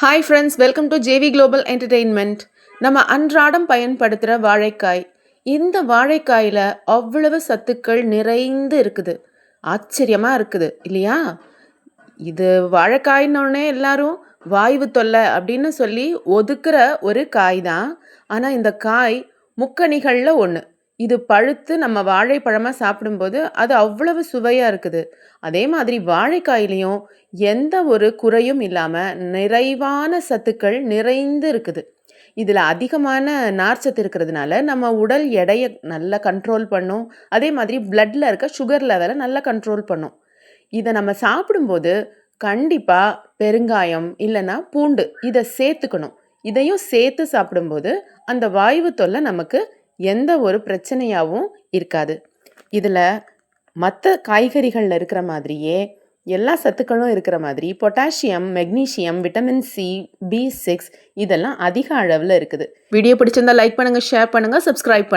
Hi friends, welcome to JV global entertainment. நம்ம அன்றாடம் பயன்படுத்துகிற வாழைக்காய். இந்த வாழைக்காயில் அவ்வளவு சத்துக்கள் நிறைந்து இருக்குது. ஆச்சரியமாக இருக்குது இல்லையா? இது வாழைக்காய்னோடனே எல்லாரும் வாய்வு தொல்லை அப்படின்னு சொல்லி ஒதுக்குற ஒரு காய் தான். ஆனால் இந்த காய் முக்கணிகளில் ஒன்று. இது பழுத்து நம்ம வாழைப்பழமாக சாப்பிடும்போது அது அவ்வளவு சுவையாக இருக்குது. அதே மாதிரி வாழைக்காயிலையும் எந்த ஒரு குறையும் இல்லாமல் நிறைவான சத்துக்கள் நிறைந்து இருக்குது. இதில் அதிகமான நார்ச்சத்து இருக்கிறதுனால நம்ம உடல் எடையை நல்லா கண்ட்ரோல் பண்ணும். அதே மாதிரி பிளட்டில் இருக்க சுகர் லெவலை நல்லா கண்ட்ரோல் பண்ணும். இதை நம்ம சாப்பிடும்போது கண்டிப்பாக பெருங்காயம் இல்லைன்னா பூண்டு இதை சேர்த்துக்கணும். இதையும் சேர்த்து சாப்பிடும்போது அந்த வாய்வு தொல்லை நமக்கு எந்த ஒரு பிரச்சனையாகவும் இருக்காது. இதில் மற்ற காய்கறிகளில் இருக்கிற மாதிரியே எல்லா சத்துக்களும் இருக்கிற மாதிரி potassium, magnesium, vitamin C, B6 இதெல்லாம் அதிக அளவில் இருக்குது. வீடியோ பிடிச்சிருந்தா லைக் பண்ணுங்கள், ஷேர் பண்ணுங்கள், சப்ஸ்கிரைப் பண்ணுங்கள்.